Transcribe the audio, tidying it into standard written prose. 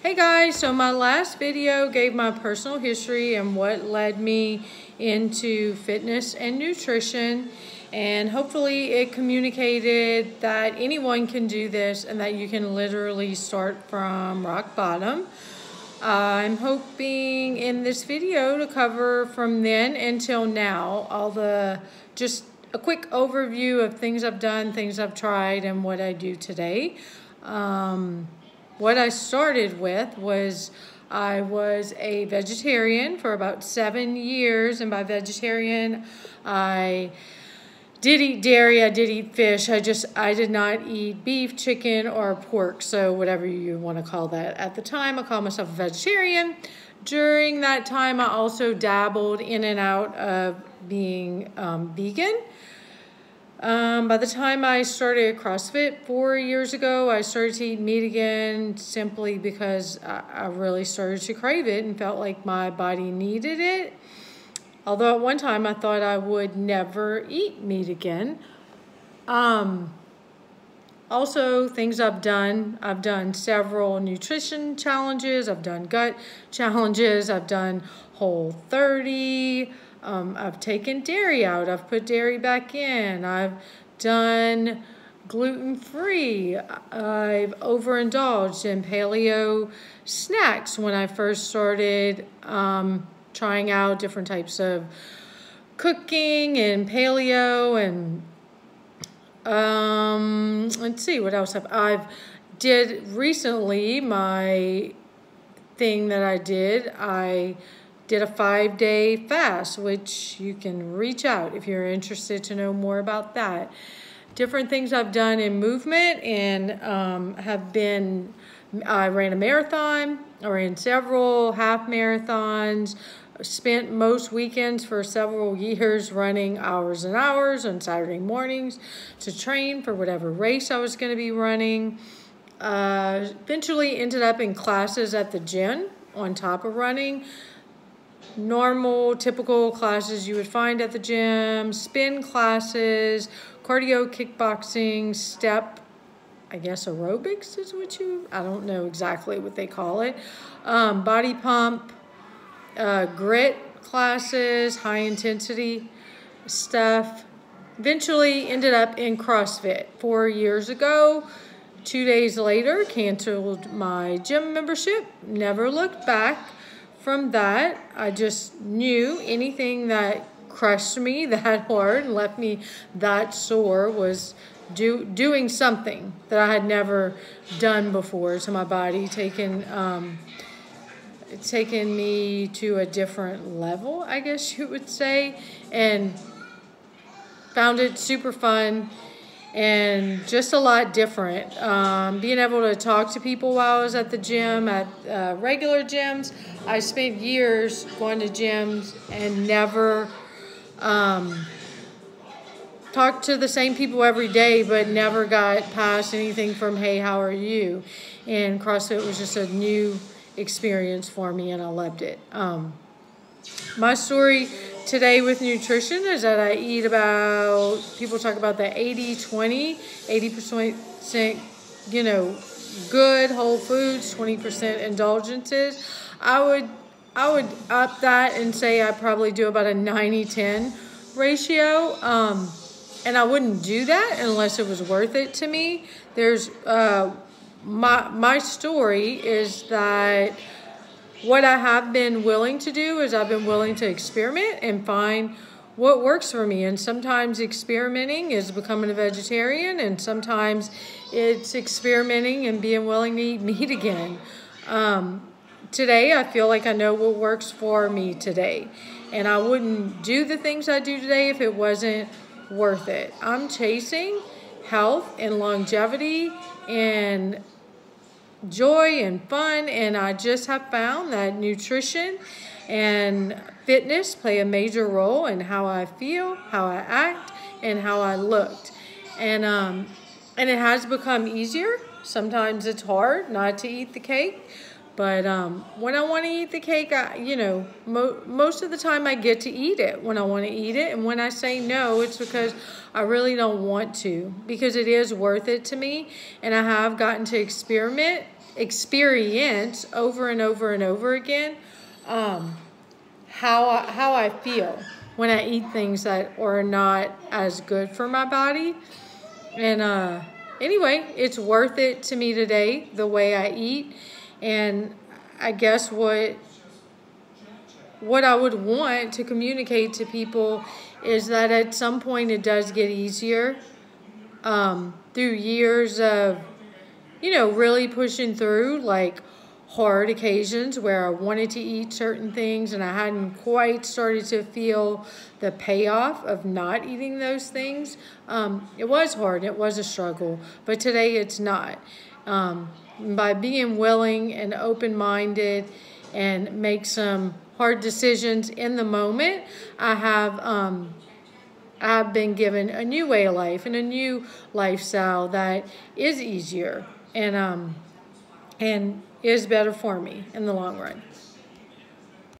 Hey guys, so my last video gave my personal history and what led me into fitness and nutrition, and hopefully it communicated that anyone can do this and that you can literally start from rock bottom. I'm hoping in this video to cover from then until now just a quick overview of things I've done, things I've tried, and what I do today. What I started with was I was a vegetarian for about 7 years, and by vegetarian, I did eat dairy, I did eat fish, I did not eat beef, chicken, or pork, so whatever you want to call that. At the time, I called myself a vegetarian. During that time, I also dabbled in and out of being vegan. By the time I started CrossFit 4 years ago, I started to eat meat again simply because I really started to crave it and felt like my body needed it. Although at one time I thought I would never eat meat again. Also, things I've done several nutrition challenges, I've done gut challenges, I've done Whole30, I've taken dairy out, I've put dairy back in, I've done gluten-free, I've overindulged in paleo snacks when I first started trying out different types of cooking and paleo, and let's see what else I've did recently. My thing that I did a 5-day fast, which you can reach out if you're interested to know more about that. Different things I've done in movement, and I ran a marathon, I ran several half marathons, spent most weekends for several years running hours and hours on Saturday mornings to train for whatever race I was going to be running. Eventually ended up in classes at the gym on top of running. Normal, typical classes you would find at the gym, spin classes, cardio, kickboxing, step, I guess aerobics is I don't know exactly what they call it, body pump, grit classes, high intensity stuff. Eventually ended up in CrossFit 4 years ago. 2 days later, canceled my gym membership, never looked back. From that, I just knew anything that crushed me that hard and left me that sore was doing something that I had never done before to my body, taken me to a different level, I guess you would say, and found it super fun and just a lot different. Being able to talk to people while I was at the gym, at regular gyms. I spent years going to gyms and never talked to the same people every day, but never got past anything from, hey, how are you? And CrossFit was just a new experience for me, and I loved it. My story today with nutrition is that I eat about, people talk about the 80-20, 80%, good whole foods, 20% indulgences. I would up that and say I probably do about a 90-10 ratio. And I wouldn't do that unless it was worth it to me. There's my story is that what I have been willing to do is I've been willing to experiment and find what works for me. And sometimes experimenting is becoming a vegetarian, and sometimes it's experimenting and being willing to eat meat again. Today, I feel like I know what works for me today. And I wouldn't do the things I do today if it wasn't worth it. I'm chasing health and longevity and joy and fun, and I just have found that nutrition and fitness play a major role in how I feel, how I act, and how I looked. And it has become easier. Sometimes it's hard not to eat the cake, but when I want to eat the cake, most of the time I get to eat it when I want to eat it. And when I say no, it's because I really don't want to, because it is worth it to me. And I have gotten to experiment experience over and over and over again how I feel when I eat things that are not as good for my body. And anyway, it's worth it to me today, the way I eat. And I guess what I would want to communicate to people is that at some point it does get easier through years of, really pushing through, like hard occasions where I wanted to eat certain things and I hadn't quite started to feel the payoff of not eating those things. It was hard. It was a struggle. But today it's not. By being willing and open-minded and make some hard decisions in the moment, I've been given a new way of life and a new lifestyle that is easier and is better for me in the long run.